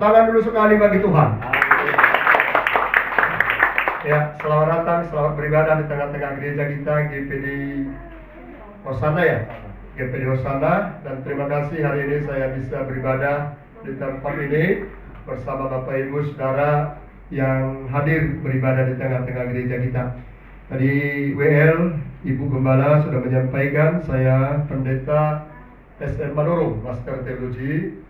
tangan dulu sekali bagi Tuhan. Ya, selamat datang, selamat beribadah di tengah-tengah gereja kita, GPD Hosana ya, GPD Hosana. Dan terima kasih hari ini saya bisa beribadah di tempat ini bersama Bapak Ibu Saudara yang hadir beribadah di tengah-tengah gereja kita. Tadi WL, Ibu Gembala sudah menyampaikan, saya Pendeta SM Manurung, Master Teologi.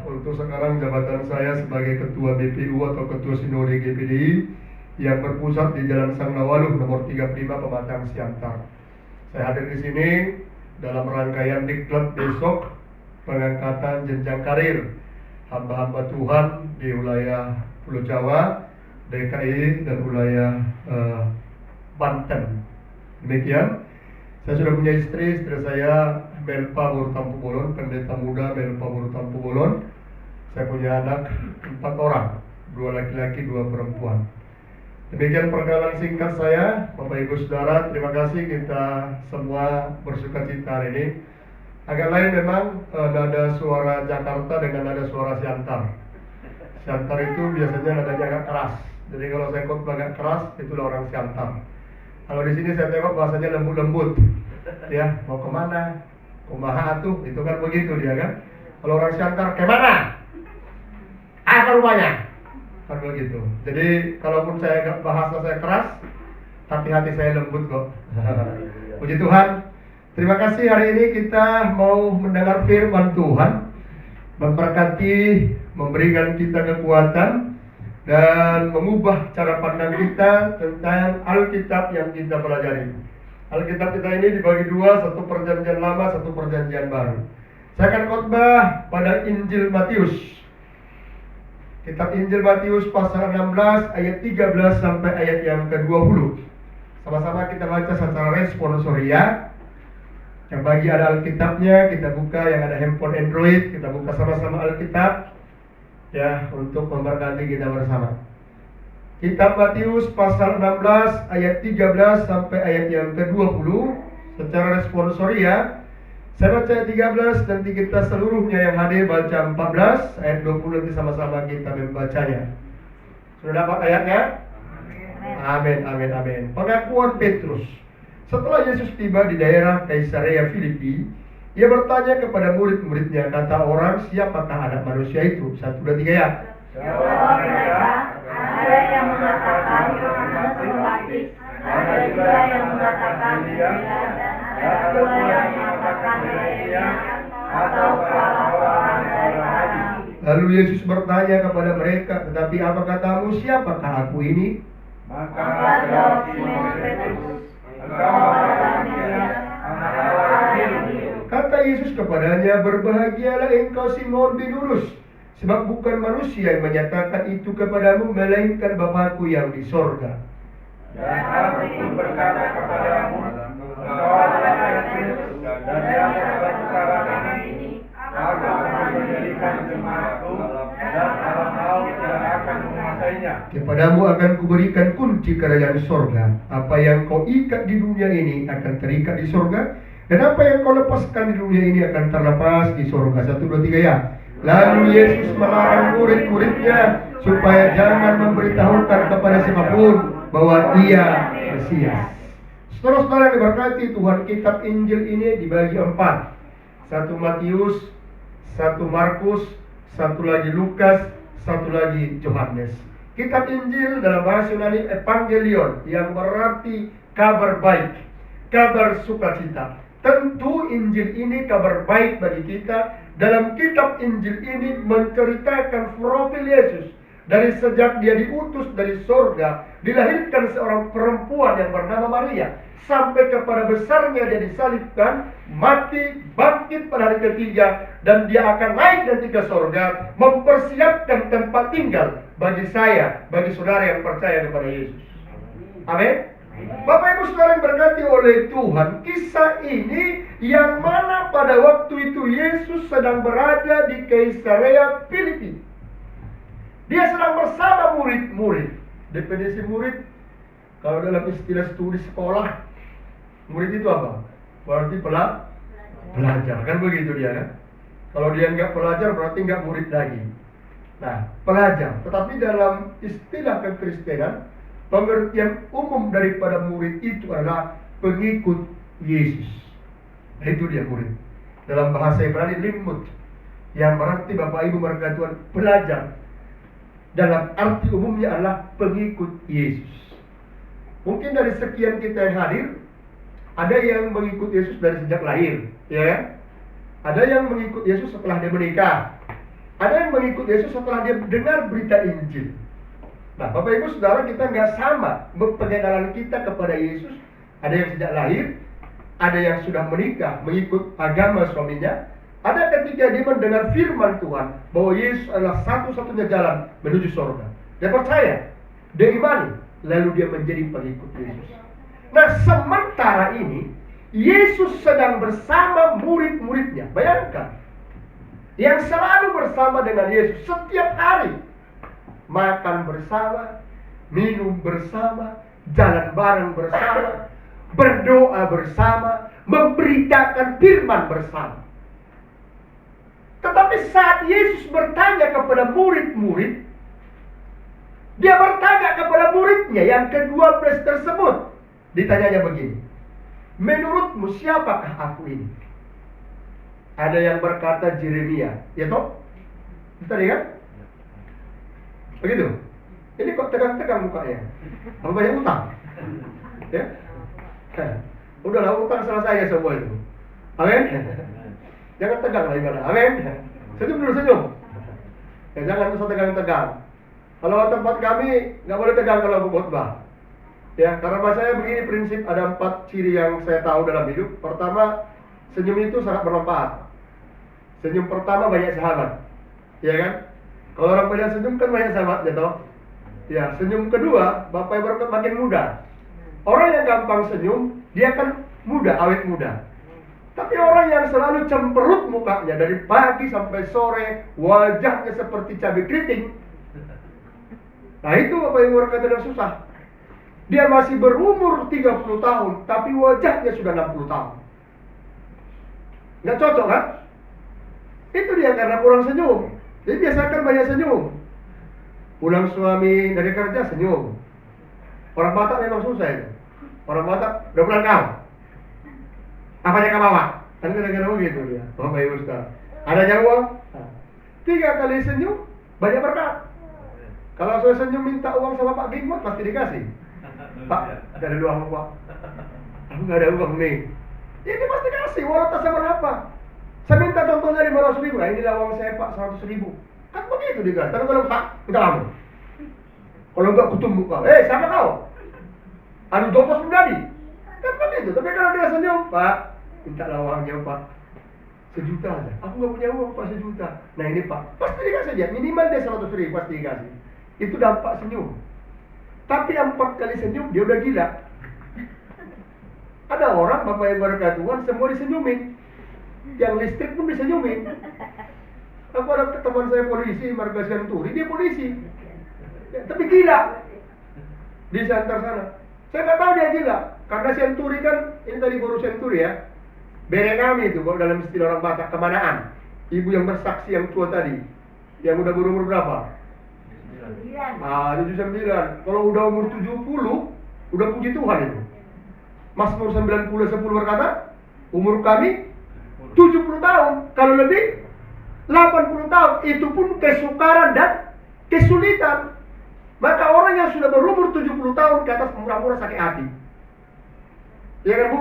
Untuk sekarang jabatan saya sebagai Ketua BPU atau Ketua Sinode GPD yang berpusat di Jalan Sangnawaluh nomor 35 Pematang Siantar. Saya hadir di sini dalam rangkaian diklat besok pengangkatan jenjang karir hamba-hamba Tuhan di wilayah Pulau Jawa, DKI dan wilayah Banten. Demikian. Saya sudah punya istri saya Melpa Murutampu Bolon, pendeta muda Melpa Murutampu Bolon. Saya punya anak 4 orang, 2 laki-laki, 2 perempuan. Demikian perkenalan singkat saya, Bapak Ibu Saudara. Terima kasih kita semua bersukacita hari ini. Agak lain memang nada suara Jakarta dengan nada suara Siantar. Siantar itu biasanya nadanya agak keras. Jadi kalau saya khotbah agak keras, itulah orang Siantar. Kalau di sini saya tengok bahasanya lembut-lembut, ya mau kemana, kumaha tuh, itu kan begitu dia kan. Kalau orang Siantar, kemana? Apa rumahnya? Kan begitu. Jadi kalaupun bahasa saya keras, tapi hati saya lembut kok. Puji Tuhan. Terima kasih hari ini kita mau mendengar firman Tuhan, memberkati, memberikan kita kekuatan dan mengubah cara pandang kita tentang Alkitab yang kita pelajari. Alkitab kita ini dibagi dua, satu perjanjian lama, satu perjanjian baru. Saya akan khotbah pada Injil Matius. Kitab Injil Matius pasal 16 ayat 13 sampai ayat yang ke-20. Sama-sama kita baca secara responsoria. Yang bagi ada Alkitabnya, kita buka. Yang ada handphone Android, kita buka sama-sama Alkitab, ya, untuk memberkati kita bersama. Kitab Matius pasal 16 ayat 13 sampai ayat yang ke-20 secara responsoria. Saya baca ayat 13, nanti kita seluruhnya yang hadir baca 14, ayat 20 nanti sama-sama kita membacanya. Sudah dapat ayatnya? Amin, amin, amin. Pengakuan Petrus. Setelah Yesus tiba di daerah Kaisarea Filipi, ia bertanya kepada murid-muridnya, kata orang, siapakah anak manusia itu? 1, 2, 3 ya. Jawab mereka, ada yang mengatakan Yohanes Pembaptis, ada juga yang mengatakan Elia, ada juga yang mengatakan Yeremia, atau salah seorang dari para nabi. Lalu Yesus bertanya kepada mereka, tetapi apa katamu, siapakah aku ini? Maka jawab Simon Petrus, engkau adalah Mesias, anak Allah yang hidup. Kata Yesus kepadanya, berbahagialah engkau Simon bin Yunus, sebab bukan manusia yang menyatakan itu kepadamu, melainkan Bapa-Ku yang di sorga. Dan aku pun berkata kepadamu, engkau adalah Petrus, dan di atas batu karang ini aku akan menjadikan jemaatku, dan alam laut tidak akan menguasainya. Kepadamu akan kuberikan kunci kerajaan sorga. Apa yang kau ikat di dunia ini akan terikat di sorga, dan apa yang kau lepaskan di dunia ini akan terlepas di sorga. 1, 2, 3 ya. Lalu Yesus melarang murid-muridnya supaya jangan memberitahukan kepada siapapun bahwa ia Mesias. Saudara-saudara yang diberkati Tuhan, kitab Injil ini dibagi 4. 1 Matius, 1 Markus, 1 lagi Lukas, 1 lagi Yohanes. Kitab Injil dalam bahasa Yunani Evangelion, yang berarti kabar baik, kabar sukacita. Tentu Injil ini kabar baik bagi kita. Dalam kitab Injil ini menceritakan profil Yesus dari sejak dia diutus dari sorga, dilahirkan seorang perempuan yang bernama Maria, sampai kepada besarnya dia disalibkan, mati, bangkit pada hari ketiga, dan dia akan naik nanti ke sorga, mempersiapkan tempat tinggal bagi saya, bagi saudara yang percaya kepada Yesus. Amin. Bapak Ibu Saudara yang berkati oleh Tuhan, kisah ini yang mana pada waktu itu Yesus sedang berada di Kaisarea Filipi. Dia sedang bersama murid-murid. Definisi murid, kalau dalam istilah studi sekolah, murid itu apa? Berarti pelajar, kan begitu dia kan? Kalau dia nggak pelajar berarti nggak murid lagi. Nah, pelajar. Tetapi dalam istilah kekristenan, pengertian umum daripada murid itu adalah pengikut Yesus. Nah, itu dia murid. Dalam bahasa Ibrani limud, yang berarti Bapak Ibu mereka Tuhan pelajar. Dalam arti umumnya adalah pengikut Yesus. Mungkin dari sekian kita yang hadir, ada yang mengikut Yesus dari sejak lahir, ya kan? Ada yang mengikut Yesus setelah dia menikah. Ada yang mengikut Yesus setelah dia dengar berita Injil. Nah, Bapak Ibu Saudara, kita nggak sama pengenalan kita kepada Yesus. Ada yang sejak lahir, ada yang sudah menikah mengikut agama suaminya. Ada ketika dia mendengar firman Tuhan bahwa Yesus adalah satu-satunya jalan menuju surga. Dia percaya, dia imani, lalu dia menjadi pengikut Yesus. Nah, sementara ini Yesus sedang bersama murid-muridnya. Bayangkan, yang selalu bersama dengan Yesus setiap hari, makan bersama, minum bersama, jalan bareng bersama, berdoa bersama, memberitakan firman bersama. Tetapi saat Yesus bertanya kepada murid-murid, dia bertanya kepada muridnya yang ke-12 tersebut. Ditanyanya begini, menurutmu siapakah aku ini? Ada yang berkata Yeremia, ya toh? Tadi kan? Begitu. Ini kok tegang-tegang mukanya? Apa banyak utang? Ya? Udahlah, utang selesai ya semua itu. Amin? Jangan tegang lah ibadah. Amin? Senyum dulu, senyum. Ya, jangan usah tegang-tegang. Kalau tempat kami nggak boleh tegang kalau khotbah. Ya, karena saya begini prinsip, ada 4 ciri yang saya tahu dalam hidup. Pertama, senyum itu sangat bermanfaat. Senyum pertama banyak sahabat, ya kan? Kalau orang banyak senyum kan banyak sahabatnya toh. Ya, senyum kedua, Bapak Ibu berkat makin muda. Orang yang gampang senyum, dia akan muda, awet muda. Tapi orang yang selalu cemberut mukanya dari pagi sampai sore, wajahnya seperti cabai keriting. Nah, itu Bapak Ibu berkat susah. Dia masih berumur 30 tahun, tapi wajahnya sudah 60 tahun. Nggak cocok kan? Itu dia karena kurang senyum. Jadi biasakan banyak senyum. Pulang suami dari kerja senyum. Orang Batak memang susah itu. Orang Batak, udah pulang kau? Apanya kau bawa? Kan kira-kira begitu dia. Bapak Ibu Saudara. Ada Jawa? 3 kali senyum, banyak berkat. Kalau saya senyum minta uang sama Pak Gimot, pasti dikasih. Pak, ada uang Pak. Aku nggak ada uang nih. Ya dia pasti kasih, walau tak seberapa. Saya minta contohnya 500.000. Nah, inilah uang saya Pak, 100.000. Kan begitu dikasih. Tapi kalau Pak, minta kamu. Kalau enggak kutumbu kau. Siapa kau? Adu jotos pribadi. Kan begitu. Tapi kalau dia senyum, Pak, minta uangnya Pak. 1 juta aja. Aku nggak punya uang Pak 1 juta. Nah ini Pak, pasti dikasih dia. Minimal dia 100.000 pasti dikasih. Itu dampak senyum. Tapi 4 kali senyum dia udah gila. Ada orang Bapak Ibu berkat Tuhan semua disenyumin. Yang listrik pun disenyumin. Aku ada teman saya polisi, marga Senturi, dia polisi. Ya, tapi gila. Di Santar sana. Saya nggak tahu dia gila. Karena Senturi kan, ini tadi baru Senturi ya. Bere kami itu, kalau dalam istilah orang Batak, kemanaan. Ibu yang bersaksi yang tua tadi. Yang udah berumur berapa? 79. Kalau udah umur 70, udah puji Tuhan itu. Mazmur 90:10 berkata, umur kami 70 tahun. Kalau lebih 80 tahun. Itu pun kesukaran dan kesulitan. Maka orang yang sudah berumur 70 tahun ke atas murah-murah sakit hati. Ya kan Bu?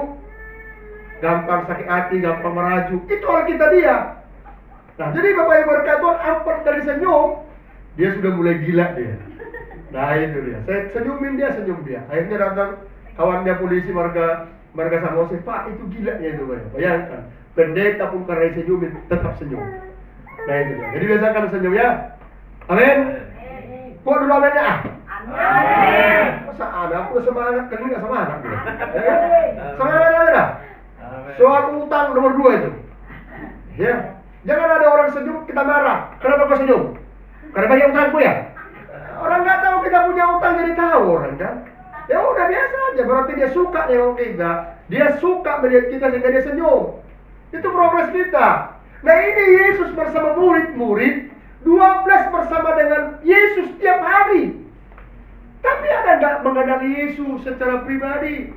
Gampang sakit hati, gampang merajuk. Itu orang kita dia. Nah, jadi Bapak Ibu berkat Tuhan, 4 kali senyum, dia sudah mulai gila dia. Nah itu dia. Saya senyumin dia, senyum dia. Akhirnya datang kawan dia polisi marga Samosir, Pak itu gila ya itu Pak. Bayangkan, pendeta pun karena senyumin tetap senyum. Nah itu dia. Jadi biasakan senyum ya. Amin. Kok dulu aminnya ah? Amin. Masa ada? Aku semangat, kan nggak semangat dia. Semangat aja dah. Soal utang nomor 2 itu. Ya. Jangan ada orang senyum kita marah. Kenapa kau senyum? Karena banyak utangku ya? Orang nggak tahu kita punya utang jadi tahu orang kan? Ya udah biasa aja. Berarti dia suka nengok kita. Dia suka melihat kita sehingga dia senyum. Itu progres kita. Nah ini Yesus bersama murid-murid 12 bersama dengan Yesus tiap hari. Tapi ada nggak mengenal Yesus secara pribadi?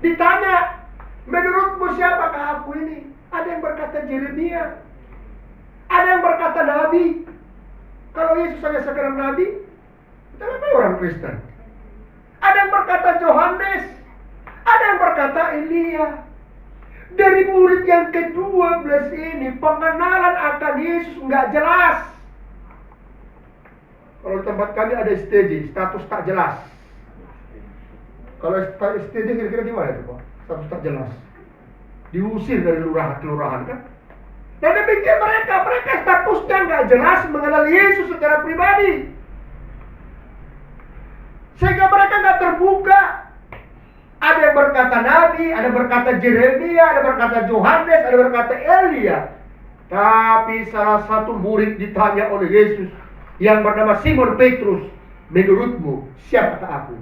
Ditanya, menurutmu siapakah aku ini? Ada yang berkata Yeremia, ada yang berkata Nabi. Kalau Yesus hanya sekedar Nabi, kita ngapain orang Kristen? Ada yang berkata Yohanes, ada yang berkata Elia. Dari murid yang ke-12 ini, pengenalan akan Yesus nggak jelas. Kalau di tempat kami ada STJ, status tak jelas. Kalau STJ kira-kira gimana itu Pak? Status tak jelas. Diusir dari kelurahan kan? Dan demikian mereka statusnya nggak jelas mengenal Yesus secara pribadi. Sehingga mereka nggak terbuka. Ada yang berkata Nabi, ada yang berkata Yeremia, ada yang berkata Yohanes, ada yang berkata Elia. Tapi salah satu murid ditanya oleh Yesus yang bernama Simon Petrus, menurutmu siapakah aku?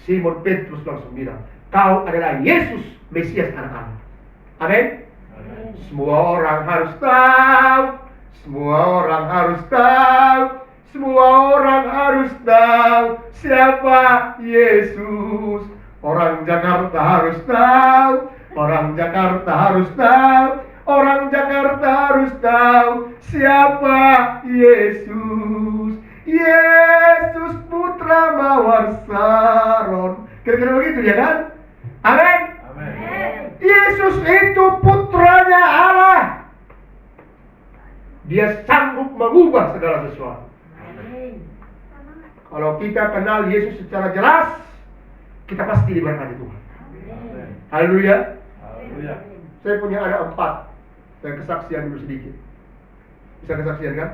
Simon Petrus langsung bilang, kau adalah Yesus, Mesias anak Allah. Amin. Semua orang harus tahu, semua orang harus tahu, semua orang harus tahu siapa Yesus. Orang Jakarta harus tahu, orang Jakarta harus tahu, orang Jakarta harus tahu siapa Yesus. Yesus putra Mawar Saron. Kira-kira begitu ya kan? Amin. Yesus itu putranya Allah. Dia sanggup mengubah segala sesuatu. Kalau kita kenal Yesus secara jelas, kita pasti diberkati Tuhan. Haleluya. Saya punya anak 4. Saya kesaksian dulu sedikit. Bisa kesaksian kan?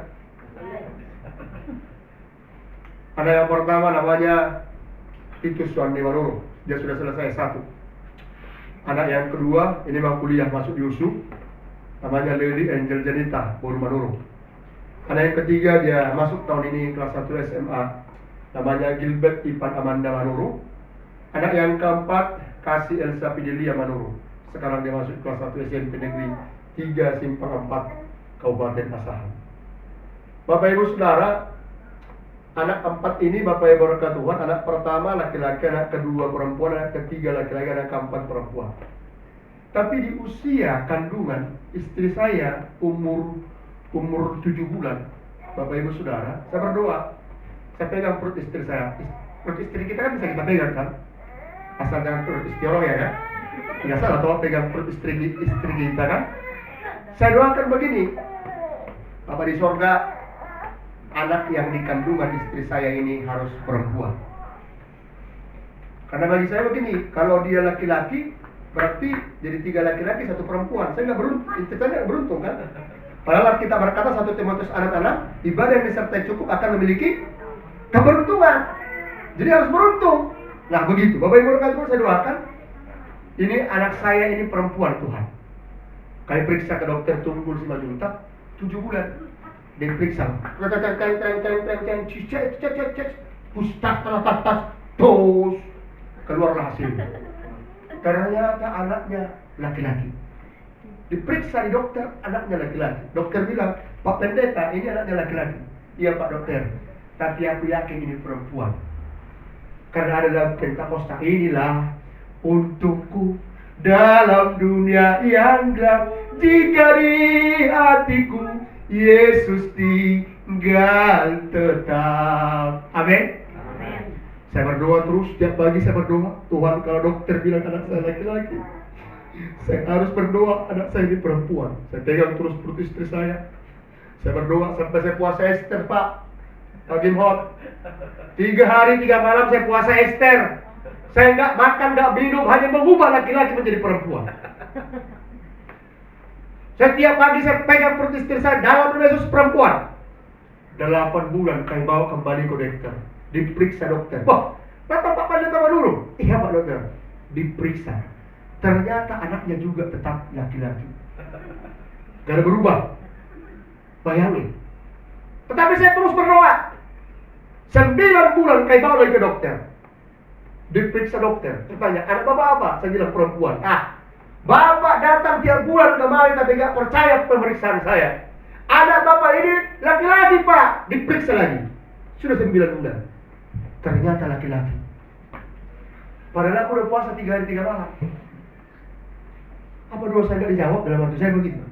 Anak yang pertama namanya Titus Wandi Manurung. Dia sudah selesai 1. Anak yang kedua ini mau kuliah masuk di USU. Namanya Lily Angel Janita Boru Manurung. Anak yang ketiga dia masuk tahun ini kelas 1 SMA. Namanya Gilbert Ipan Amanda Manurung. Anak yang keempat Kasih Elsa Fidelia Manurung. Sekarang dia masuk kelas 1 SMP Negeri 3 Simpang 4 Kabupaten Asahan. Bapak Ibu Saudara, anak 4 ini Bapak Ibu berkat Tuhan. Anak pertama laki-laki, anak kedua perempuan, anak ketiga laki-laki, anak keempat perempuan. Tapi di usia kandungan istri saya umur 7 bulan, Bapak Ibu Saudara, saya berdoa. Saya pegang perut istri saya. Perut istri kita kan bisa kita pegang kan? Asal jangan perut istri orang ya kan? Tidak salah atau pegang perut istri kita kan? Saya doakan begini, Bapak di sorga, anak yang di kandungan istri saya ini harus perempuan. Karena bagi saya begini, kalau dia laki-laki, berarti jadi 3 laki-laki 1 perempuan. Saya nggak beruntung, istri saya nggak beruntung kan? Padahal kita berkata 1 Timotius anak-anak, ibadah yang disertai cukup akan memiliki keberuntungan. Jadi harus beruntung. Nah begitu, Bapak Ibu berkat Tuhan, saya doakan. Ini anak saya ini perempuan Tuhan. Kami periksa ke dokter Tunggul Simanjuntak 7 bulan. Dia periksa. Pustas, tos. Keluarlah hasilnya. Ternyata anaknya laki-laki. Diperiksa di dokter, anaknya laki-laki. Dokter bilang, Pak Pendeta, ini anaknya laki-laki. Iya Pak Dokter, tapi aku yakin ini perempuan. Karena ada dalam Pentakosta, inilah untukku dalam dunia yang gelap, jika di hatiku Yesus tinggal tetap. Amin. Saya berdoa terus, setiap pagi saya berdoa, Tuhan kalau dokter bilang anak saya laki-laki, saya harus berdoa anak saya ini perempuan. Saya pegang terus perut istri saya. Saya berdoa sampai saya puasa Ester Pak. Pak Gimhot 3 hari 3 malam saya puasa Ester. Saya nggak makan, nggak minum, hanya mengubah laki-laki menjadi perempuan. Setiap pagi saya pegang perut istri saya, dalam nama Yesus perempuan. 8 bulan kami bawa kembali ke dokter. Diperiksa dokter. Wah, Bapak Pendeta dulu. Iya Pak Dokter. Diperiksa. Ternyata anaknya juga tetap laki-laki. Gak ada berubah. Bayangin. Tetapi saya terus berdoa. 9 bulan kami bawa lagi ke dokter. Diperiksa dokter. Bertanya, anak Bapak apa? Saya bilang perempuan. Bapak datang tiap bulan kemari tapi gak percaya pemeriksaan saya. Anak Bapak ini laki-laki Pak. Diperiksa lagi. Sudah 9 bulan. Ternyata laki-laki. Padahal aku udah puasa 3 hari 3 malam. Apa dosa nggak dijawab dalam hati saya begitu?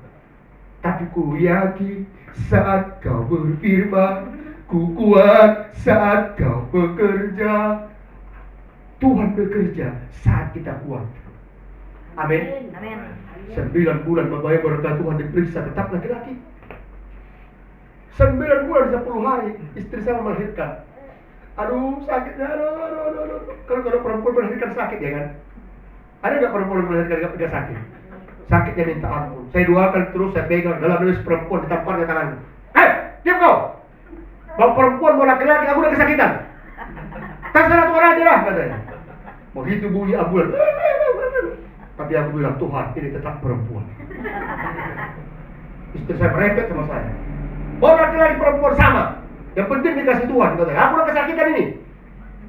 Tapi ku yakin saat kau berfirman, ku kuat saat kau bekerja. Tuhan bekerja saat kita kuat. Amin. 9 bulan Bapak Ibu berkat Tuhan diperiksa tetap laki-laki. 9 bulan 10 hari istri saya melahirkan. Aduh sakitnya, aduh. Kalau perempuan melahirkan sakit ya kan? Ada nggak perempuan melahirkan nggak sakit? Sakitnya minta ampun. Saya doakan terus, saya pegang dalam nulis perempuan ditamparnya tanganku. Diam kau! Mau perempuan mau laki-laki, aku udah kesakitan. Terserah Tuhan aja lah katanya. Begitu bunyi ambulan. Tapi aku bilang Tuhan ini tetap perempuan. Istri saya merepet sama saya. Mau laki-laki perempuan sama. Yang penting dikasih Tuhan katanya. Aku udah kesakitan ini.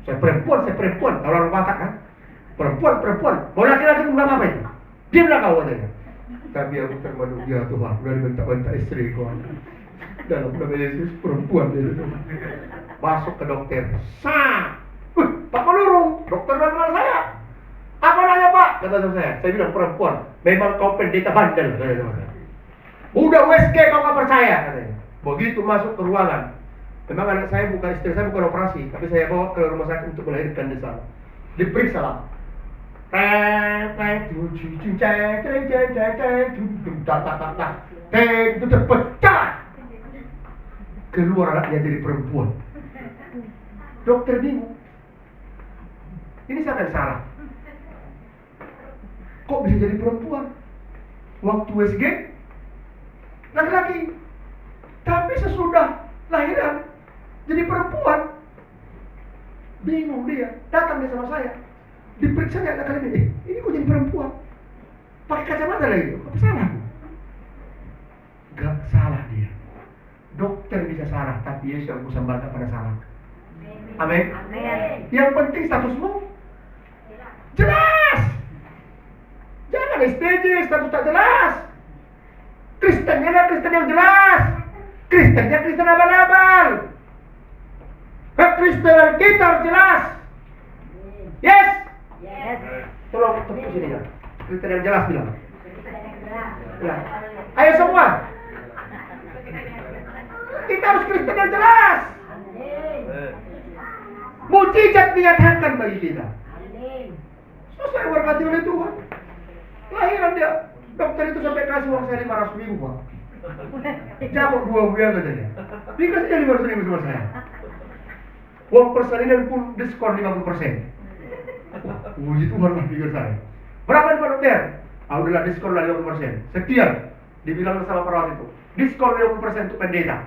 Saya perempuan. Kalau orang Batak kan. Perempuan. Mau laki-laki itu bilang apa itu? Diamlah kau katanya. Tapi aku termenung, ya Tuhan, udah dibentak-bentak istri kau. Dalam nama Yesus perempuan dia itu. Masuk ke dokter. Pak Menurung, dokter kenal saya. Apa nanya Pak? Kata saya. Saya bilang perempuan. Memang kau pendeta bandel kata saya. Udah USG kau gak percaya katanya. Begitu masuk ke ruangan. Memang anak saya bukan, istri saya bukan operasi, tapi saya bawa ke rumah sakit untuk melahirkan di sana. Diperiksa lah. Itu terpecah. Keluar anaknya jadi perempuan. Dokter bingung. Ini sangat salah. Kok bisa jadi perempuan? Waktu USG laki-laki. Tapi sesudah lahiran jadi perempuan. Bingung dia. Datang dia sama saya. Diperiksa dia kali ini. Ini kok jadi perempuan? Pakai kacamata lagi. Apa salah? Gak salah dia. Dokter bisa salah, tapi Yesus yang kusambatan pada salah. Amin. Yang penting statusmu jelas. Jangan STJ, status tak jelas. Kristennya adalah Kristen yang jelas. Kristennya Kristen abal-abal. Kristen kita harus jelas. Yes. Tolong tepuk sini ya. Kristen yang jelas bilang. Ya. Ayo semua. Kita harus Kristen yang jelas. Mujizat dinyatakan bagi kita. Selesai berkati oleh Tuhan. Lahiran dia. Dokter itu sampai kasih uang saya 500 ribu Pak. Jago 2 bulan katanya. Dikasihnya 500 ribu sama saya. Uang persalinan pun diskon 50%. Puji Tuhan lah pikir saya. Berapa nih Pak Dokter? Udahlah diskon lah 50%. Sekian. Dibilang sama perawat itu. Diskon 50% untuk pendeta.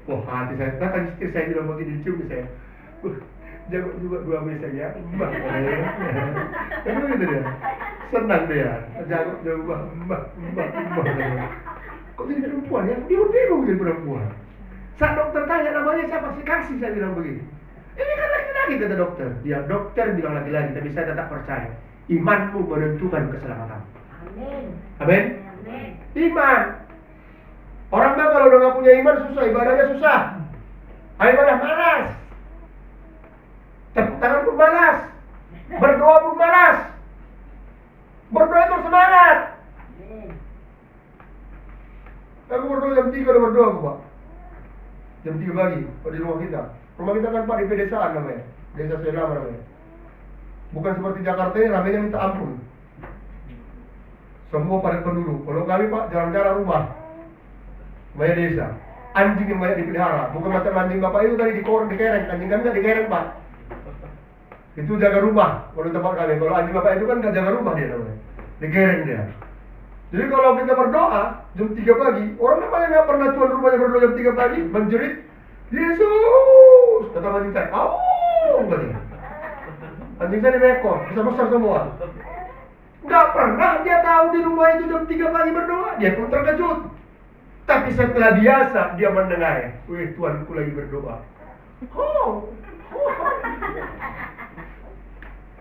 Wah hati saya. Datang istri saya bilang begini, dicium saya. Jago juga 2 meja ya. Mbak. Kan begitu dia. Senang dia. Jago juga mbak. Kok jadi perempuan ya? Dia bingung jadi perempuan. Saat dokter tanya namanya siapa sih kasih, saya bilang begini. Ini kan laki-laki kata dokter. Dia dokter bilang laki-laki, tapi saya tetap percaya. Imanmu menentukan keselamatan. Amin. Iman. Orang mah kalau udah gak punya iman susah, ibadahnya susah. Ibadah malas. Tepuk tangan pun malas. Berdoa pun malas. Berdoa itu semangat. Aku berdoa jam 3 udah berdoa Pak. Jam 3 pagi, di rumah kita. Rumah kita kan Pak di pedesaan namanya. Desa Selama namanya. Bukan seperti Jakarta ini ramainya minta ampun. Semua padat penduduk. Kalau kami Pak jalan-jalan rumah. Banyak desa. Anjing yang banyak dipelihara. Bukan macam anjing Bapak itu tadi di kereng. Anjing kami kan di kereng Pak. Itu jaga rumah. Kalau tempat kami. Kalau anjing Bapak itu kan gak jaga rumah dia namanya. Di kereng dia. Jadi kalau kita berdoa jam 3 pagi, orang namanya gak pernah tuan rumahnya berdoa jam 3 pagi, menjerit, Yesus! Kata anjing saya, katanya. Anjing saya di ekor, besar-besar semua. Gak pernah dia tahu di rumah itu jam 3 pagi berdoa. Dia pun terkejut. Tapi setelah biasa, dia mendengar, wih Tuanku lagi berdoa.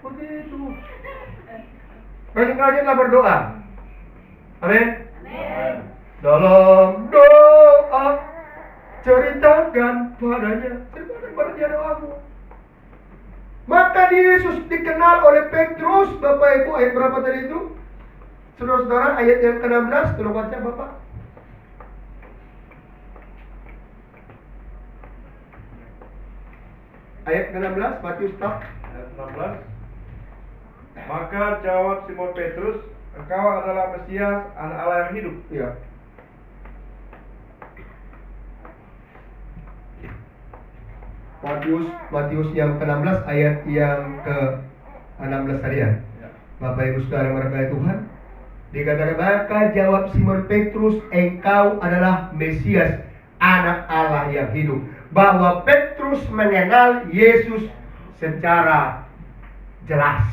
Begitu. Rajin-rajinlah berdoa. Amin. Dalam doa ceritakan padanya doamu. Maka Yesus dikenal oleh Petrus. Bapak Ibu, ayat berapa tadi itu? Saudara-saudara, ayat yang ke-16, tolong baca Bapak. Ayat ke-16, Matius stop. Ayat 16. Maka jawab Simon Petrus, engkau adalah Mesias, Anak Allah yang hidup. Ya. Matius yang ke-16 ayat yang ke-16 tadi ya. Bapak Ibu Saudara yang berkata Tuhan, dikatakan maka jawab Simon Petrus, engkau adalah Mesias, Anak Allah yang hidup. Bahwa Petrus mengenal Yesus secara jelas.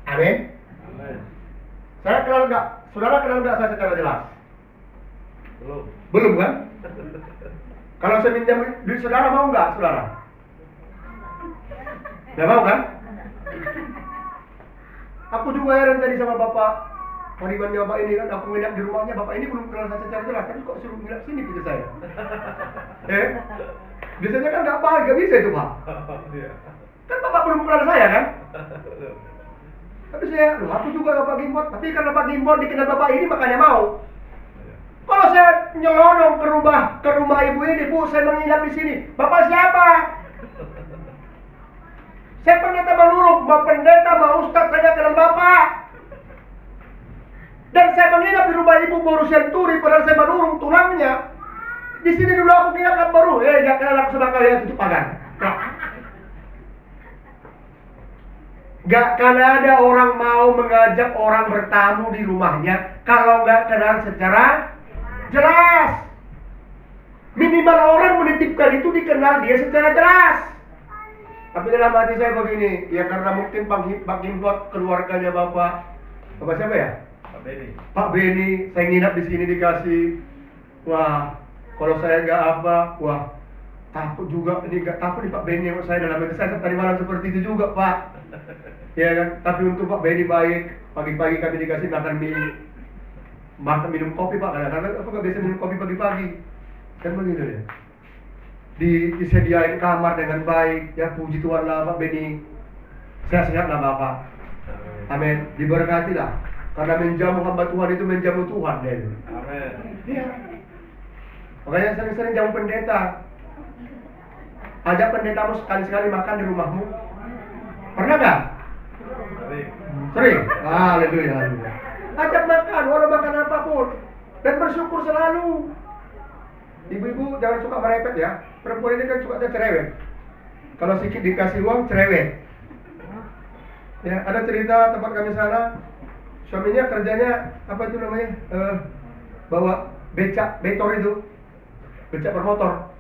Amin. Saya kenal enggak? Saudara kenal enggak saya secara jelas? Belum. Belum kan? Kalau saya minjam duit saudara mau enggak saudara? Enggak mau kan? Aku juga heran tadi sama Bapak Pariwannya Bapak ini kan, aku nginap di rumahnya Bapak ini belum kenal saya secara jelas, tapi kok suruh nginap sini gitu saya. Biasanya kan nggak bisa itu Pak. Kan Bapak belum kenal saya kan? Tapi saya, aku juga Bapak Gimbot, tapi karena Bapak Gimbot dikenal Bapak ini makanya mau. Kalau saya nyelonong ke rumah ibu ini, Bu, saya menginap di sini. Bapak siapa? Saya pendeta Manurung, mau pendeta, mau ustaz, saya kenal Bapak. Dan saya menginap di rumah ibu baru Senturi, padahal saya Manurung tulangnya. Di sini dulu aku nginap kan baru, jangan kenal aku sama kalian, tutup pagar. Gak akan ada orang mau mengajak orang bertamu di rumahnya kalau gak kenal secara jelas. Minimal orang menitipkan itu dikenal dia secara jelas. Tapi dalam hati saya begini, ya karena mungkin Pak Gimbot keluarganya Bapak siapa ya? Pak Beni, saya nginap di sini dikasih. Wah, kalau saya gak apa, wah takut juga, ini gak takut nih Pak Beni sama saya dalam hati saya tadi malam seperti itu juga Pak. Ya kan, tapi untuk Pak Beni baik, pagi-pagi kami dikasih makan minum kopi Pak, kadang-kadang aku gak biasa minum kopi pagi-pagi. Kan begitu ya. Disediain kamar dengan baik, ya puji Tuhan lah Pak Beni. Sehat-sehat lah Bapak. Amin, diberkati lah. Karena menjamu hamba Tuhan itu menjamu Tuhan deh. Amin. Iya. Makanya sering-sering jamu pendeta. Ajak pendetamu sekali-sekali makan di rumahmu. Pernah gak? Sering? Haleluya, haleluya. Ajak makan, walau makan apapun. Dan bersyukur selalu. Ibu-ibu jangan suka merepet ya. Perempuan ini kan suka cerewet. Kalau sedikit dikasih uang, cerewet. Ya, ada cerita tempat kami sana. Suaminya kerjanya apa itu namanya? Bawa becak betor itu. Becak bermotor.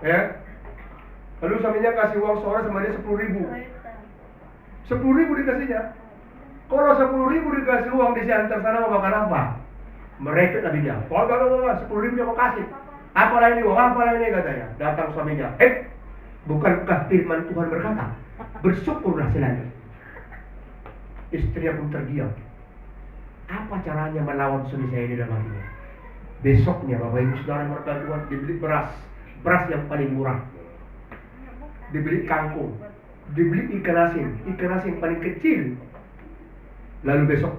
Ya. Lalu suaminya kasih uang seorang sama dia 10.000. 10.000 dikasihnya. Kalau 10.000 dikasih uang di antar sana mau makan apa? Merepet lah dia. Oh, 10.000 dia mau kasih. Apalah ini, apalah ini katanya. Datang suaminya. Bukankah firman Tuhan berkata, bersyukurlah selalu. Istrinya pun terdiam. Apa caranya melawan suami saya di dalam hatinya? Besoknya Bapak Ibu Saudara mereka Tuhan dibeli beras yang paling murah. Dibeli kangkung, dibeli ikan asin paling kecil. Lalu besok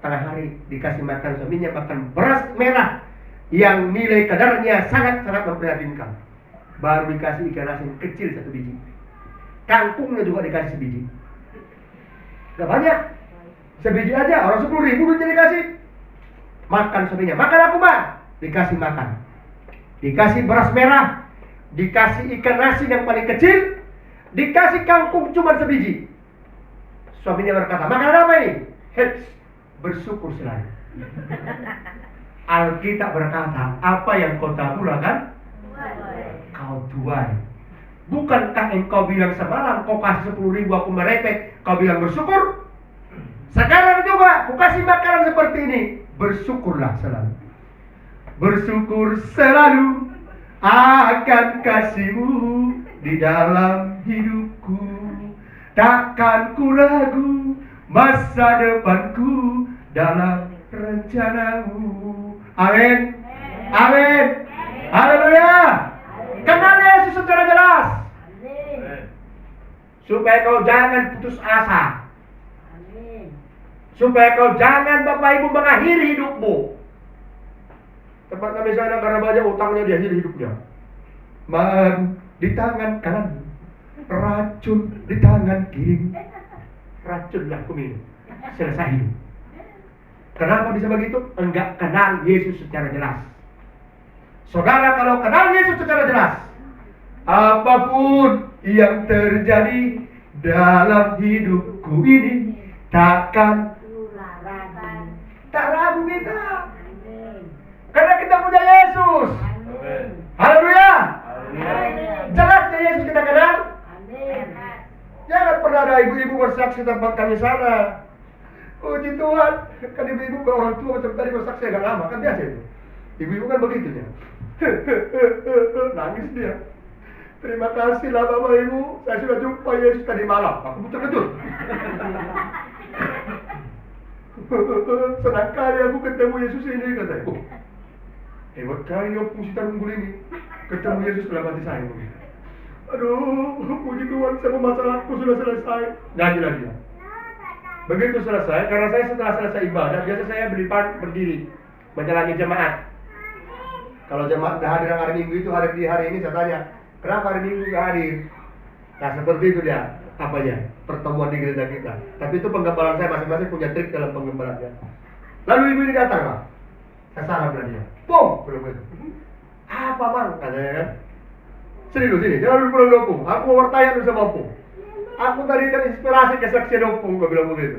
tengah hari dikasih makan suaminya makan beras merah yang nilai kadarnya sangat-sangat memprihatinkan. Baru dikasih ikan asin kecil 1 biji. Kangkungnya juga dikasih 1 biji. Gak banyak. 1 biji aja, orang 10.000 duitnya dikasih. Makan suaminya, makan aku Mbak. Dikasih makan. Dikasih beras merah. Dikasih ikan asin yang paling kecil. Dikasih kangkung cuma 1 biji. Suaminya berkata, makan apa ini? Bersyukur selalu. Alkitab berkata, apa yang kau taburakan, kau tuai. Bukankah engkau bilang semalam, kau kasih 10.000 aku merepet, kau bilang bersyukur? Sekarang juga, aku kasih makanan seperti ini. Bersyukurlah selalu. Bersyukur selalu akan kasih-Mu di dalam hidupku. Takkan ku ragu masa depanku dalam rencana-Mu. Amin. Amin. Haleluya. Kenal Yesus secara jelas. Supaya kau jangan putus asa. Supaya kau jangan Bapak Ibu mengakhiri hidupmu. Tempat kami sana karena banyak utangnya diakhiri hidupnya. Man di tangan kanan, racun di tangan kiri. Racunlah aku minum. Selesai hidup. Kenapa bisa begitu? Enggak kenal Yesus secara jelas. Saudara, kalau kenal Yesus secara jelas, apapun yang terjadi dalam hidupku ini takkan tak ragu kita. Karena kita punya Yesus. Haleluya. Jelasnya Yesus kita kenal. Jangan pernah ada ibu-ibu bersaksi tempat kami sana. Puji Tuhan, kan ibu-ibu ke orang tua macam tadi bersaksi agak lama, kan biasa itu. Ibu-ibu kan begitu ya. Nangis dia. Terima kasih lah Bapak Ibu, saya sudah jumpa Yesus tadi malam. Aku betul-betul. Senang kali aku ketemu Yesus ini, katanya. Oh, hebat kali opung si Tarunggul ini. Ketemu Yesus dalam hati saya. Aduh, puji Tuhan, semua masalahku sudah selesai. Nyanyi lagi dia. Begitu selesai, karena saya setelah selesai ibadah, biasa saya berdiri menjalani jemaat. Kalau jemaat dah hadir hari Minggu itu, hari ini saya tanya, kenapa hari Minggu gak hadir? Nah seperti itu dia, apanya, pertemuan di gereja kita. Tapi itu penggembalaan saya, masing-masing punya trik dalam penggembalaannya. Lalu ibu ini datang lah, saya salam dengan dia. Pung, belum itu. Apa mang, katanya kan? Sini dulu, sini, jangan dulu pulang dulu Pung. Aku mau bertanya dulu sama Pung. Aku tadi terinspirasi kesaksian Opung, gue bilang begitu.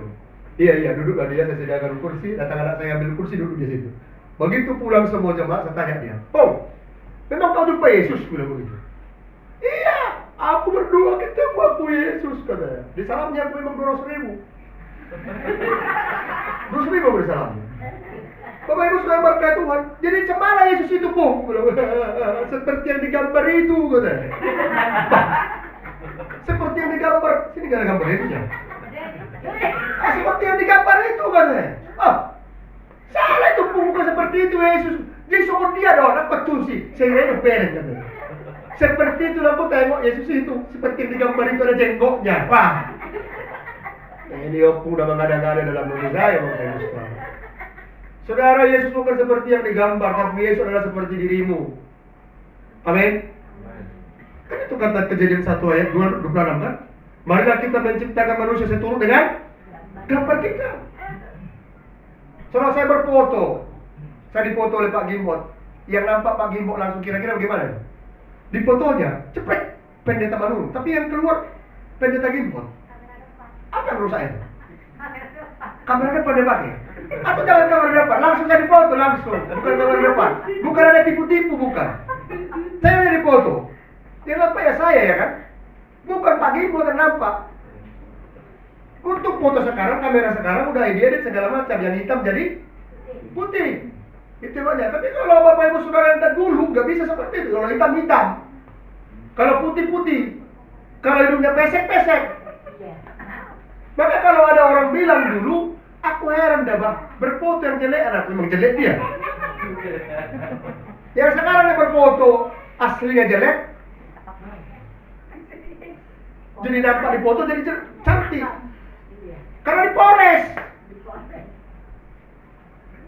Iya, duduklah dia, saya sediakan kursi, datang anak saya ambil kursi, duduk di situ. Begitu pulang semua jemaat, saya tanya dia, Pung, memang kau jumpa Yesus? Gue bilang begitu. Iya, aku berdua ketemu aku Yesus, katanya. Di salamnya aku memang 200.000. 200.000 beri salamnya. Bapak Ibu sudah berkata Tuhan, jadi cemana Yesus itu Pung? Seperti yang digambar itu, katanya. Seperti yang digambar, sini gak ada gambar Yesus ya? Seperti yang digambar itu katanya. Salah itu Pung, bukan seperti itu Yesus. Jadi sungguh dia dong, apa tuh sih? Saya kira itu pereng katanya. Seperti itu aku tengok Yesus itu, seperti yang digambar itu ada jenggotnya. Wah. Ini Opung udah mengada-ngada dalam diri saya, Bapak Ibu. Saudara, Yesus bukan seperti yang digambar, tapi Yesus adalah seperti dirimu. Amin. Kan itu kata Kejadian 1 ayat 26 kan? Marilah kita menciptakan manusia seturut dengan gambar kita. Setelah saya berfoto, saya difoto oleh Pak Gimbot. Yang nampak Pak Gimbot langsung kira-kira bagaimana? Di fotonya, cepet pendeta Manurung, tapi yang keluar pendeta Gimbot. Apa yang rusak itu? Kamera depan dia pakai? Atau jangan kamera depan, langsung saya difoto langsung. Bukan kamera depan, bukan ada tipu-tipu, bukan. Saya udah difoto. Dia nampak ya saya ya kan? Bukan Pak Gimbot yang nampak. Untuk foto sekarang, kamera sekarang udah edit segala macam. Yang hitam jadi putih. Itu banyak. Tapi kalau Bapak Ibu Saudara yang dulu nggak bisa seperti itu. Kalau hitam-hitam, kalau putih-putih, kalau hidungnya pesek-pesek. Maka kalau ada orang bilang dulu, aku heran dah Bang, berfoto yang jelek, anak memang jelek dia. Yang sekarang yang berfoto aslinya jelek, jadi nampak di foto jadi cantik. Karena dipores.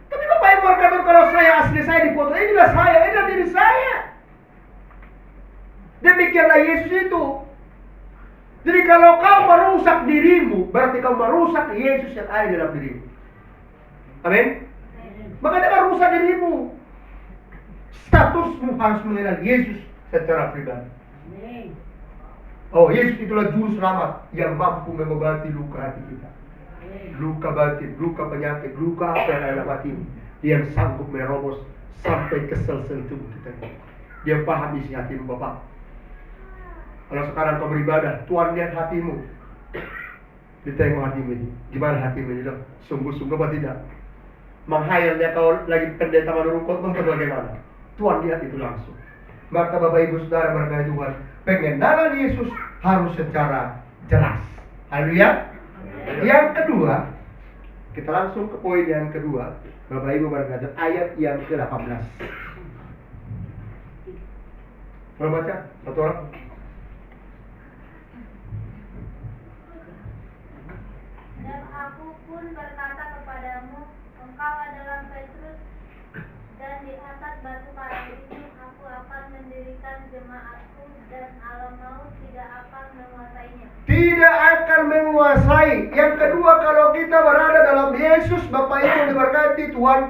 Tapi Bapak Ibu berkata kalau saya asli saya di foto, inilah saya, inilah diri saya. Demikianlah Yesus itu. Jadi kalau kau merusak dirimu, berarti kau merusak Yesus yang ada dalam dirimu. Amin. Maka jangan rusak dirimu. Statusmu harus mengenal Yesus secara pribadi. Oh, Yesus itulah juru selamat yang mampu mengobati luka hati kita. Luka batin, luka penyakit, luka apa yang ada batin. Dia yang sanggup merobos sampai ke sel-sel tubuh kita. Dia paham isi hatimu Bapak. Kalau sekarang kau beribadah, Tuhan lihat hatimu. Ditengok hatimu ini. Gimana hatimu ini dong? Sungguh-sungguh apa tidak? Menghayalnya kau lagi pendeta Manurung Khotbah atau bagaimana? Tuhan lihat itu langsung. Maka Bapak Ibu Saudara berkata Tuhan, pengenalan Yesus harus secara jelas. Haleluya. Yang kedua, kita langsung ke poin yang kedua. Bapak Ibu berkata ayat yang ke-18. Mau baca? Satu orang. Dan aku pun berkata kepadamu, engkau adalah Petrus, dan di atas batu karang ini aku akan mendirikan jemaatku, dan alam maut tidak akan menguasainya. Tidak akan menguasai. Yang kedua, kalau kita berada dalam Yesus, Bapak Ibu diberkati Tuhan,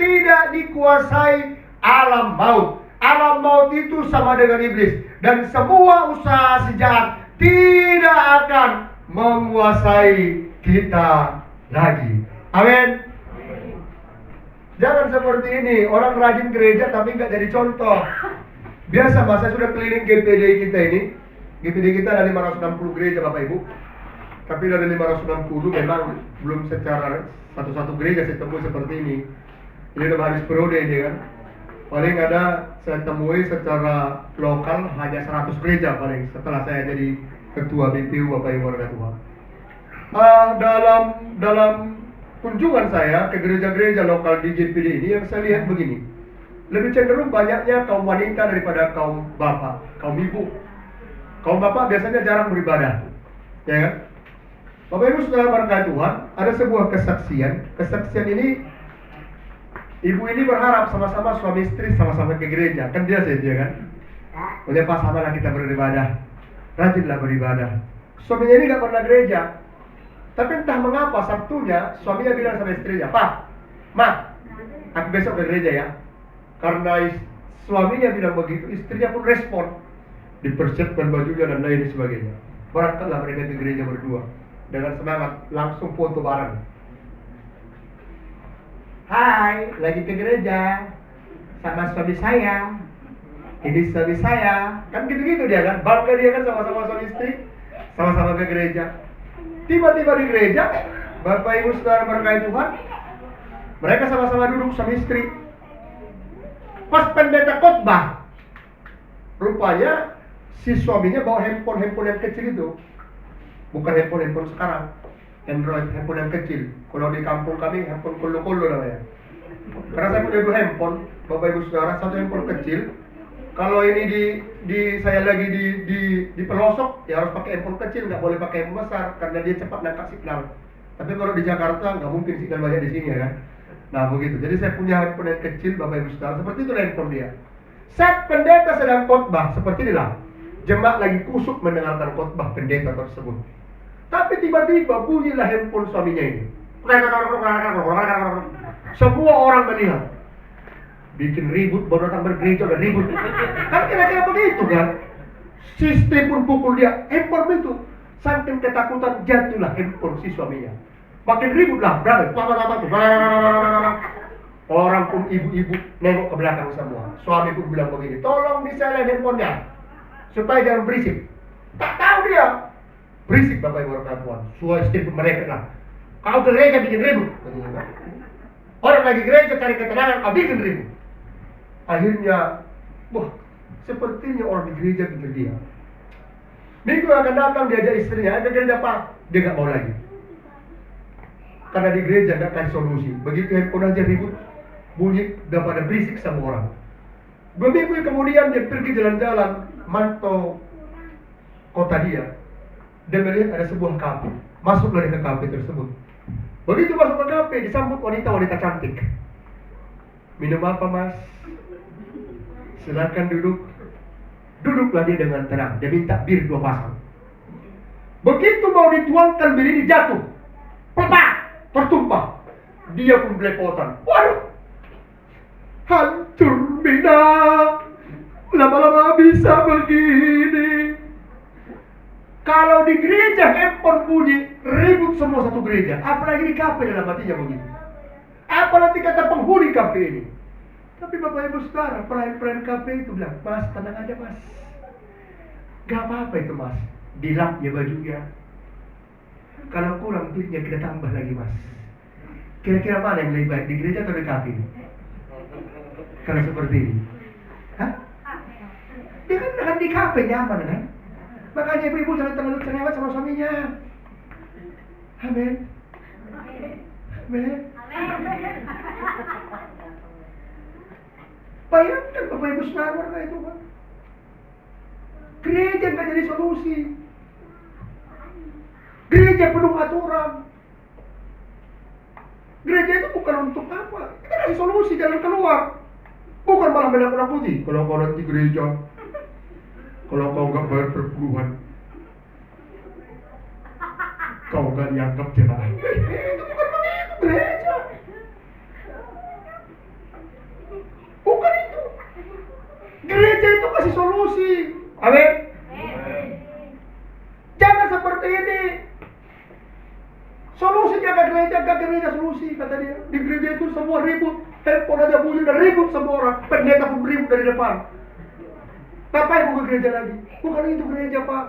tidak dikuasai alam maut. Alam maut itu sama dengan iblis, dan semua usaha si jahat tidak akan menguasai kita lagi. Amin. Jangan seperti ini, orang rajin gereja tapi nggak jadi contoh. Biasa Mas, saya sudah keliling GPD kita ini. GPD kita ada 560 gereja Bapak Ibu. Tapi dari 560 memang belum secara satu-satu gereja saya temui seperti ini. Ini udah habis periode ini kan. Paling ada saya temui secara lokal hanya 100 gereja paling setelah saya jadi ketua BPU Bapak Ibu warga Tuhan. Dalam kunjungan saya ke gereja-gereja lokal di GPD ini yang saya lihat begini. Lebih cenderung banyaknya kaum wanita daripada kaum bapak, kaum ibu. Kaum bapak biasanya jarang beribadah. Ya kan? Bapak Ibu saudara berkat Tuhan, ada sebuah kesaksian. Kesaksian ini ibu ini berharap sama-sama suami istri sama-sama ke gereja. Kan dia kan? Oleh pas samalah kita beribadah. Rajinlah beribadah. Suaminya ini gak pernah gereja. Tapi entah mengapa Sabtunya suaminya bilang sama istrinya, "Pak, Ma, aku besok ke gereja ya." Karena suaminya bilang begitu, istrinya pun respon. Dipersiapkan bajunya dan lain sebagainya. Berangkatlah mereka ke gereja berdua. Dengan semangat, langsung foto bareng. "Hai, lagi ke gereja sama suami saya. Ini suami saya." Kan gitu-gitu dia kan, bangga dia kan sama-sama suami istri, sama-sama ke gereja. Tiba-tiba di gereja, Bapak Ibu saudara berkat Tuhan, mereka sama-sama duduk suami istri. Pas pendeta khotbah, rupanya si suaminya bawa handphone yang kecil itu. Bukan handphone sekarang, Android, handphone yang kecil. Kalau di kampung kami handphone kolo-kolo namanya. Karena saya punya 2 handphone, Bapak Ibu saudara, satu handphone kecil. Kalau ini saya lagi di pelosok, ya harus pakai handphone kecil, nggak boleh pakai handphone besar karena dia cepat nangkap signal. Tapi kalau di Jakarta nggak mungkin signal banyak di sini ya kan. Nah begitu. Jadi saya punya handphone yang kecil, Bapak Ibu saudara, seperti itu handphone dia. Saat pendeta sedang khotbah, seperti inilah jemaat lagi kusuk mendengarkan khotbah pendeta tersebut. Tapi tiba-tiba bunyilah handphone suaminya ini. Semua orang melihat. Bikin ribut, baru datang bergereja udah ribut. Kan kira-kira begitu kan. Sistem pun pukul dia. Handphone itu saking ketakutan jatuhlah handphone si suaminya. Makin ributlah, berapa? Orang pun ibu-ibu nengok ke belakang semua. Suami pun bilang begini, "Tolong disilent handphonenya supaya jangan berisik." Tak tahu dia berisik Bapak Ibu orang Tuhan. Suami istri pun mereka lah. "Kau ke gereja bikin ribut." Orang lagi gereja cari ketenangan, kau bikin ribut. Akhirnya, sepertinya orang di gereja bikin dia. Minggu akan datang diajak istrinya, "Ada gereja Pak." Dia gak mau lagi. Karena di gereja gak kasih solusi. Begitu handphone aja ribut, bunyi, udah pada berisik sama orang. 2 minggu kemudian dia pergi jalan-jalan, mantau kota dia. Dia melihat ada sebuah kafe. Masuklah dia ke kafe tersebut. Begitu masuk ke kafe, disambut wanita cantik. "Minum apa Mas?" "Silakan duduk." Duduklah dia dengan tenang. Dia minta bir 2 pasang. Begitu mau dituangkan bir ini jatuh, pepak, tertumpah. Dia pun belepotan. Waduh, hancur bina. Lama-lama bisa begini. Kalau di gereja handphone bunyi, ribut semua satu gereja. Apalagi di kafe dalam hatinya begitu. Apa nanti kata penghuni kafe ini? Tapi Bapak Ibu saudara, pelayan kafe itu bilang, "Mas, tenang aja Mas. Gak apa-apa itu Mas. Dilap ya bajunya. Kalau kurang duitnya kita tambah lagi Mas." Kira-kira mana yang lebih baik, di gereja atau di kafe? Kalau seperti ini, hah? Dia kan di kafe nyaman kan? Makanya ibu-ibu jangan terlalu cerewet sama suaminya. Amin. Amin. Bayangkan Bapak Ibu Saudara warga itu Pak. Gereja nggak jadi solusi. Gereja penuh aturan. Gereja itu bukan untuk apa? Kita kasih solusi, jalan keluar. Bukan malah menakut-nakuti. Kalau kau nanti gereja, kalau kau nggak bayar perpuluhan, kau nggak dianggap jemaat. Itu bukan begitu gereja. Bukan itu. Gereja itu kasih solusi. Amin. Jangan seperti ini. Solusi jaga gereja solusi kata dia. Di gereja itu semua ribut, telepon aja bunyi dan ribut semua orang. Pendeta pun ribut dari depan. Ngapain buka gereja lagi? Bukan itu gereja Pak.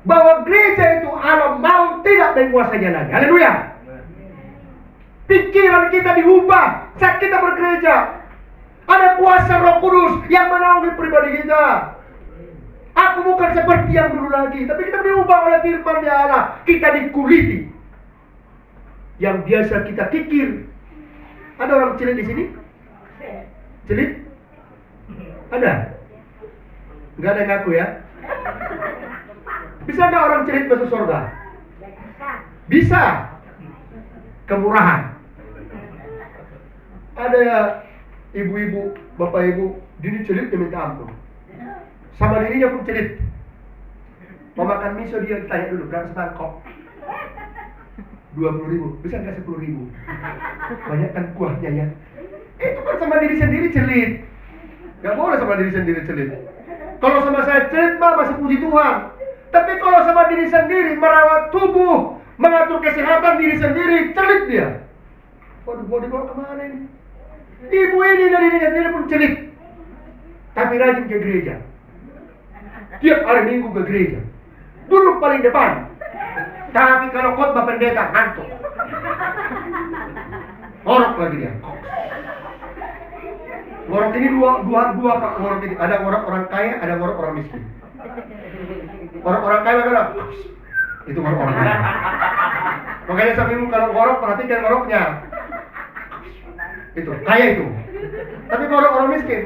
Bahwa gereja itu Allah mau tidak menguasainya lagi. Haleluya. Pikiran kita diubah saat kita bergereja. Ada kuasa Roh Kudus yang menaungi pribadi kita. Aku bukan seperti yang dulu lagi, tapi kita diubah oleh firman-Nya Allah. Kita dikuliti. Yang biasa kita kikir. Ada orang celit di sini? Celit? Ada? Enggak ada yang ngaku ya? Bisa nggak orang celit masuk surga? Bisa. Kemurahan. Ada ibu-ibu, bapak ibu, diri celit dia minta ampun. Sama dirinya pun celit. Mau makan miso dia ditanya dulu berapa semangkok? 20.000, bisa nggak 10.000? Banyak kan kuahnya ya. Itu kan sama diri sendiri celit. Nggak boleh sama diri sendiri celit. Kalau sama saya celit mah masih puji Tuhan. Tapi kalau sama diri sendiri merawat tubuh, mengatur kesehatan diri sendiri, celit dia. Waduh, mau dibawa kemana ini? Ibu ini dari dirinya sendiri pun celit. Tapi rajin ke gereja. Tiap hari Minggu ke gereja. Duduk paling depan. Tapi kalau khotbah pendeta ngantuk. Ngorok lagi dia. Ngorok ini dua Pak, ngorok ini. Ada ngorok orang kaya, ada ngorok orang miskin. Orang kaya kan? Itu ngorok orang kaya. Makanya sambil kalau ngorok perhatikan ngoroknya. Itu kaya itu. Tapi ngorok orang miskin.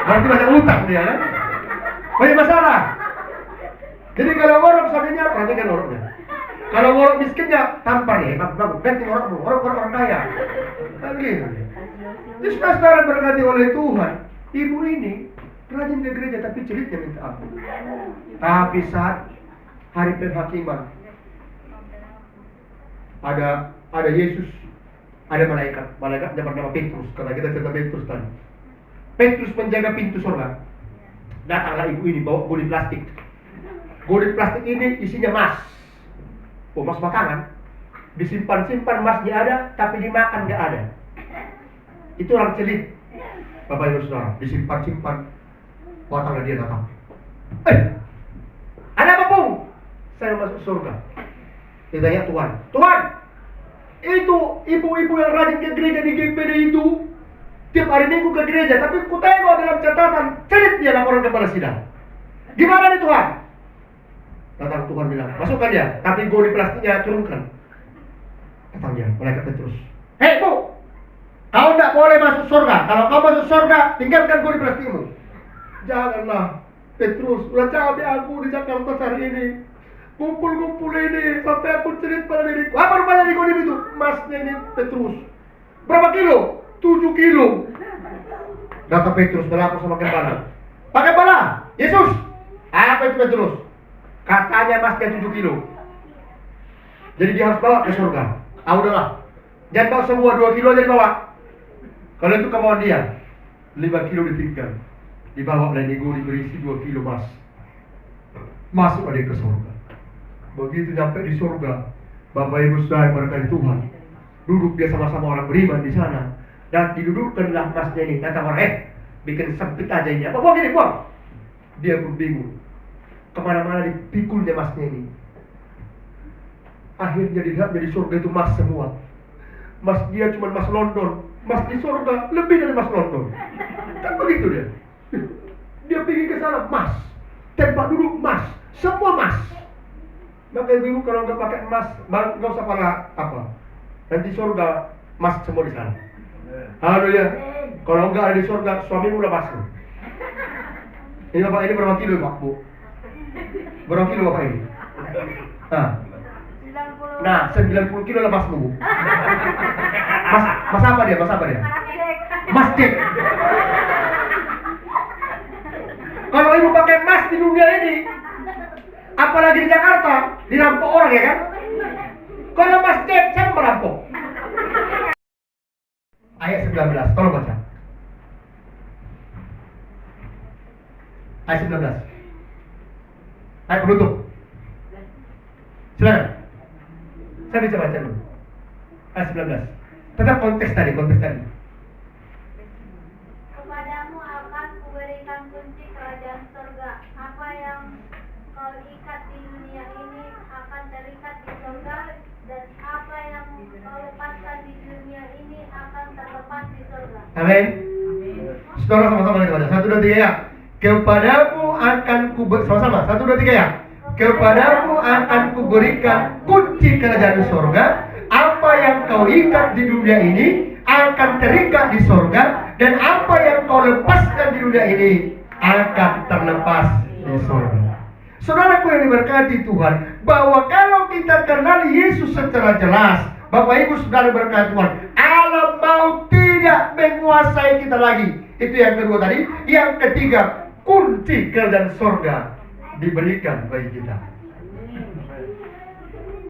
Berarti banyak utang dia kan? Banyak masalah. Jadi kalau ngorok sampingnya perhatikan ngoroknya. Kalau ngorok miskinnya tampar ya, bagus. Ganti ngorok orang kaya. Kan gitu. Jadi saudara berkati oleh Tuhan. Ibu ini rajin ke gereja tapi celitnya minta ampun. Tapi saat hari penghakiman ada Yesus, ada malaikatnya bernama Petrus. Karena kita cerita Petrus tadi. Petrus menjaga pintu surga. Datanglah ibu ini bawa goli plastik. Goli plastik ini isinya emas. Oh, emas makanan. Disimpan emasnya ada, tapi dimakan nggak ada. Itu orang celit. Bapak Ibu Saudara, disimpan. Datanglah dia datang. Ada apa Pung? Saya masuk surga. Ditanya Tuhan, itu ibu-ibu yang rajin ke gereja di GPD itu tiap hari Minggu ke gereja, tapi ku tengok dalam catatan celit dia laporan kepada sidang. Gimana nih Tuhan? Datang Tuhan bilang, masukkan dia, tapi goli plastiknya turunkan. Datang dia, malaikat Petrus. Hei Bu, kau tidak boleh masuk surga. Kalau kau masuk surga, tinggalkan goli plastikmu. Janganlah Petrus, udah capek aku di Jakarta hari ini. Kumpul ini sampai aku cerit pada diriku. Apa rupanya di goli itu? Emasnya ini Petrus. Berapa kilo? 7 kilo. Kata Petrus berlaku sama kepala. Pakai kepala, Yesus. Apa itu Petrus? Katanya emasnya 7 kilo. Jadi dia harus bawa ke surga. Udahlah. Jangan bawa semua 2 kilo aja dibawa. Kalau itu kemauan dia, 5 kilo ditinggal. Dibawa oleh nego berisi 2 kilo emas. Masuk dia ke surga. Begitu nyampe di surga, Bapak Ibu Saudara berkati Tuhan. Duduk dia sama-sama orang beriman di sana. Dan didudukkanlah emasnya ini. Kata orang, bikin sempit aja ini. Apa buang ini, buang. Dia pun bingung. Kemana-mana dipikulnya emasnya ini. Akhirnya dilihat jadi surga itu emas semua. Emas dia cuma emas London. Emas di surga lebih dari emas London. Kan begitu dia. Dia pergi ke sana emas. Tempat duduk emas. Semua emas. Maka ibu kalau nggak pakai emas, nggak usah pada apa. Nanti surga emas semua di sana. Haleluya. Kalau enggak ada di surga, suamimu udah masuk. Ini bapak ini berapa kilo pak bu? Berapa kilo bapak ini? Nah 90 kilo lepas bu. Mas apa dia? Mas apa dia? Masjid. Kalau ibu pakai emas di dunia ini, apalagi di Jakarta, dirampok orang ya kan? Kalau masjid, saya merampok. Ayat 19, tolong baca. Ayat 19. Ayat penutup. Silakan. Saya bisa baca dulu. Ayat 19. Tetap konteks tadi. Kepadamu akan kuberikan kunci kerajaan surga. Apa yang kau ikat di dunia ini akan terikat di surga, dan apa yang kau lepaskan di dunia ini akan terlepas di surga. Amin. Saudara sama-sama kita baca. 1, 2, 3 ya. Kepadamu akan sama-sama. 1, 2, 3 ya. Kepadamu akan kuberikan kunci kerajaan surga. Apa yang kau ikat di dunia ini akan terikat di surga, dan apa yang kau lepaskan di dunia ini akan terlepas di surga. Saudaraku yang diberkati Tuhan, bahwa kalau kita kenal Yesus secara jelas, Bapak Ibu Saudara berkati Tuhan, alam maut tidak menguasai kita lagi. Itu yang kedua tadi. Yang ketiga, kunci kerajaan surga diberikan bagi kita.